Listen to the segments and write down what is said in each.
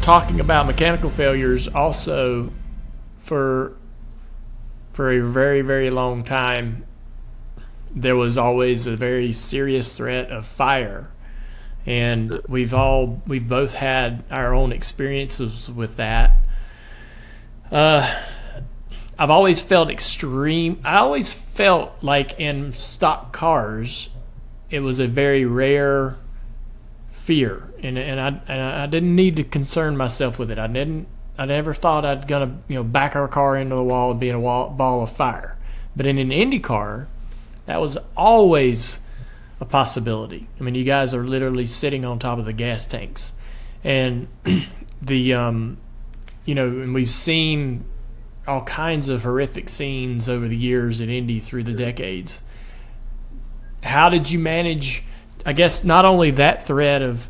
talking about mechanical failures, also for a very, very long time, there was always a very serious threat of fire. And we've both had our own experiences with that. I've always felt I always felt like in stock cars, it was a very rare fear, and I didn't need to concern myself with it. I never thought I'd gonna back our car into the wall and be in a ball of fire. But in an Indy car, that was always a possibility. I mean, you guys are literally sitting on top of the gas tanks, and and we've seen all kinds of horrific scenes over the years at Indy through the decades. How did you manage, I guess, not only that threat of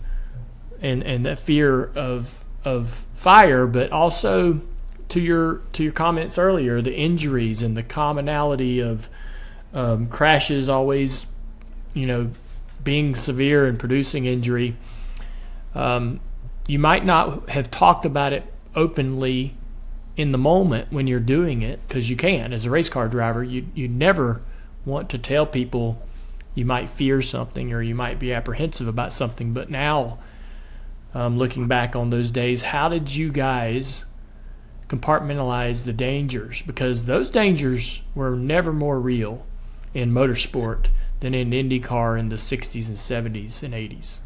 and that fear of fire, but also to your comments earlier, the injuries and the commonality of crashes always being severe and producing injury. You might not have talked about it openly in the moment when you're doing it, because you can. As a race car driver, you never want to tell people you might fear something or you might be apprehensive about something. But now, looking back on those days, how did you guys compartmentalize the dangers? Because those dangers were never more real in motorsport than in IndyCar in the 60s and 70s and 80s.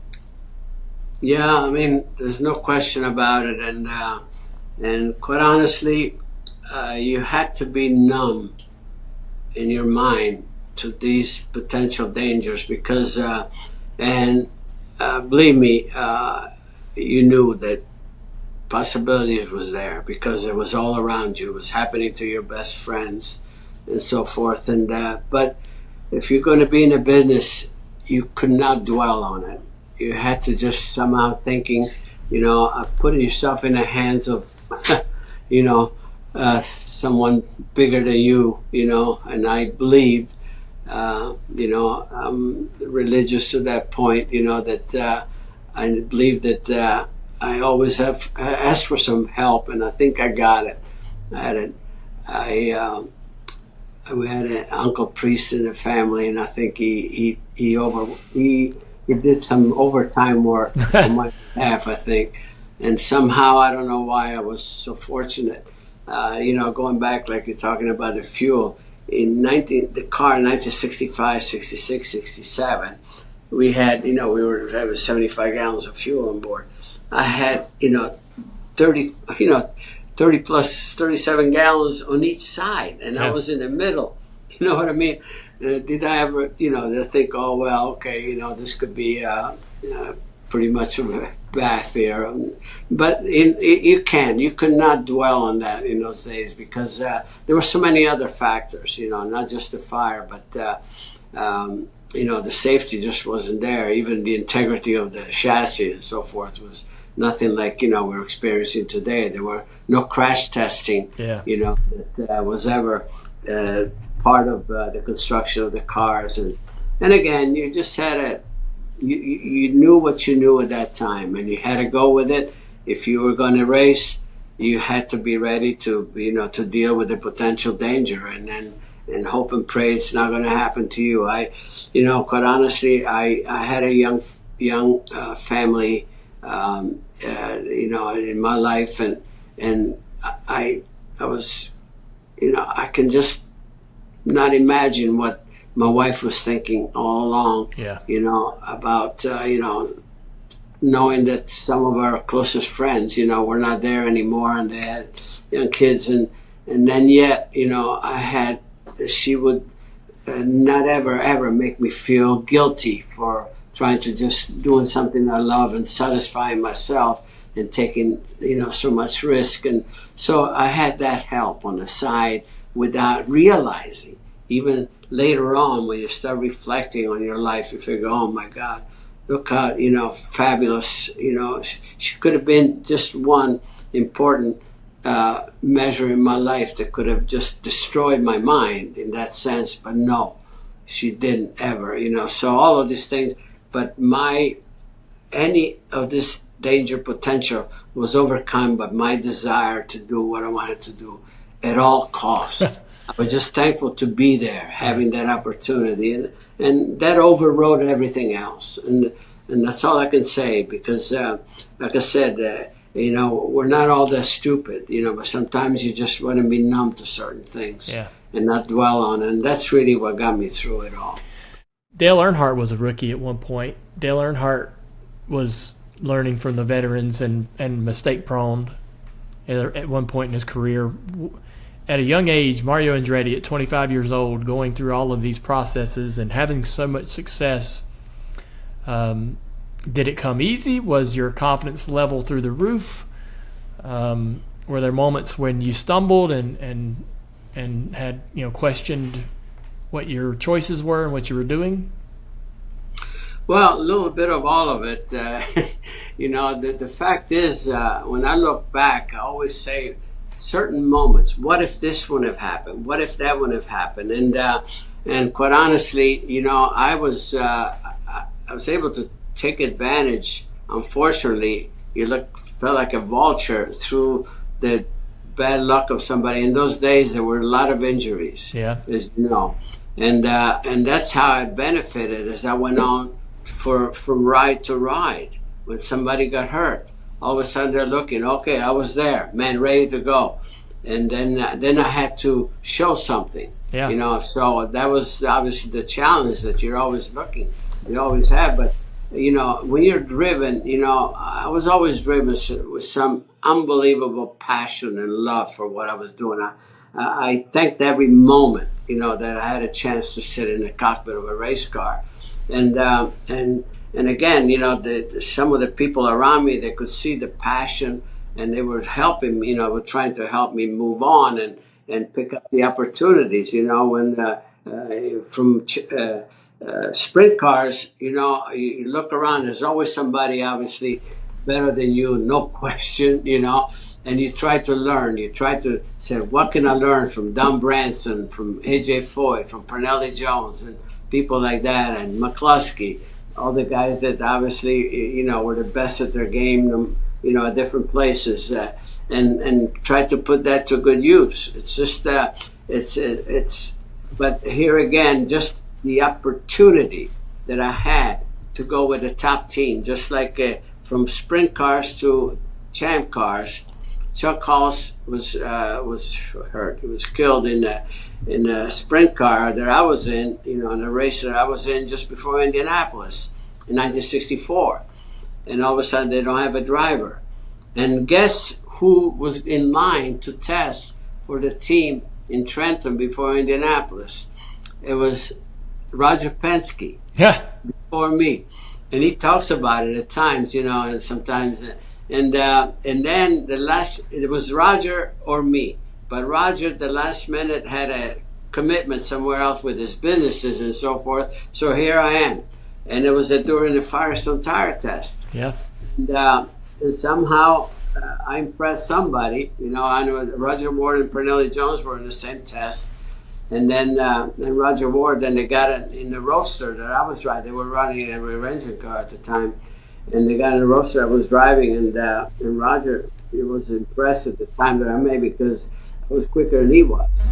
Yeah, I mean, there's no question about it. And quite honestly, you had to be numb in your mind to these potential dangers because, believe me, you knew that possibilities was there because it was all around you. It was happening to your best friends and so forth. But if you're going to be in a business, you could not dwell on it. You had to just somehow thinking, putting yourself in the hands of, someone bigger than you, and I believed, I'm religious to that point, that I believe that I always have asked for some help, and I think I got it. We had an uncle priest in the family, and I think he did some overtime work on my behalf, I think. And somehow, I don't know why I was so fortunate. Going back, like you're talking about the fuel, the car in 1965, 66, 67, we had, we were having 75 gallons of fuel on board. I had, 30 plus 37 gallons on each side, and I was in the middle. You know what I mean? Did I ever, think, oh, well, okay, this could be pretty much a bath here. But you could not dwell on that in those days because there were so many other factors, not just the fire, but, the safety just wasn't there. Even the integrity of the chassis and so forth was nothing like, we're experiencing today. There were no crash testing, that was ever part of the construction of the cars. And again, you just had you knew what you knew at that time, and you had to go with it. If you were going to race, you had to be ready to, to deal with the potential danger, and hope and pray it's not going to happen to you. Quite honestly, I had a young family, in my life, and I was, I can just not imagine what my wife was thinking all along. Yeah. About knowing that some of our closest friends, were not there anymore, and they had young kids, and then yet, she would not ever make me feel guilty for trying to just doing something I love and satisfying myself and taking, so much risk. And so I had that help on the side without realizing. Even later on, when you start reflecting on your life, you figure, oh my God, look how, fabulous, she could have been just one important measure in my life that could have just destroyed my mind in that sense. But no, she didn't ever, so all of these things. But any of this danger potential was overcome by my desire to do what I wanted to do at all costs. I was just thankful to be there, having that opportunity, and that overrode everything else. And that's all I can say, because, like I said, we're not all that stupid, but sometimes you just want to be numb to certain things and not dwell on it. And that's really what got me through it all. Dale Earnhardt was a rookie at one point. Dale Earnhardt was learning from the veterans and mistake-prone at one point in his career. At a young age, Mario Andretti, at 25 years old, going through all of these processes and having so much success, did it come easy? Was your confidence level through the roof? Were there moments when you stumbled and had questioned what your choices were and what you were doing? Well, a little bit of all of it. The fact is, when I look back, I always say certain moments. What if this wouldn't have happened? What if that wouldn't have happened? And quite honestly, I was able to take advantage. Unfortunately, felt like a vulture through the bad luck of somebody. In those days, there were a lot of injuries. Yeah. As you know, and that's how I benefited as I went on from ride to ride. When somebody got hurt, all of a sudden they're looking. Okay, I was there, man, ready to go, and then I had to show something. Yeah. So that was obviously the challenge that you're always looking. You always have, but when you're driven, I was always driven with some unbelievable passion and love for what I was doing. I thanked every moment, that I had a chance to sit in the cockpit of a race car, and again, some of the people around me, they could see the passion, and they were helping me, were trying to help me move on and pick up the opportunities, when from sprint cars, you look around, there's always somebody obviously better than you, no question, and you try to learn. You try to say, what can I learn from Don Branson, from AJ Foyt, from Pernelli Jones, and people like that, and McCluskey, all the guys that obviously, were the best at their game, at different places, and try to put that to good use. It's just, but here again, just the opportunity that I had to go with a top team, just like from sprint cars to champ cars. Chuck Hulse was hurt. He was killed in a sprint car that I was in, in a race that I was in just before Indianapolis in 1964. And all of a sudden they don't have a driver. And guess who was in line to test for the team in Trenton before Indianapolis? It was Roger Penske. Yeah. Before me. And he talks about it at times, and sometimes. And then it was Roger or me. But Roger, the last minute, had a commitment somewhere else with his businesses and so forth. So here I am. And it was during the Firestone tire test. Yeah. And somehow I impressed somebody. I know Roger Ward and Pernelli Jones were in the same test. And then Roger Ward, then they got it in the Roadster that I was riding. They were running a rear engine car at the time. And they got in the Roadster I was driving. And Roger, he was impressed at the time that I made because I was quicker than he was.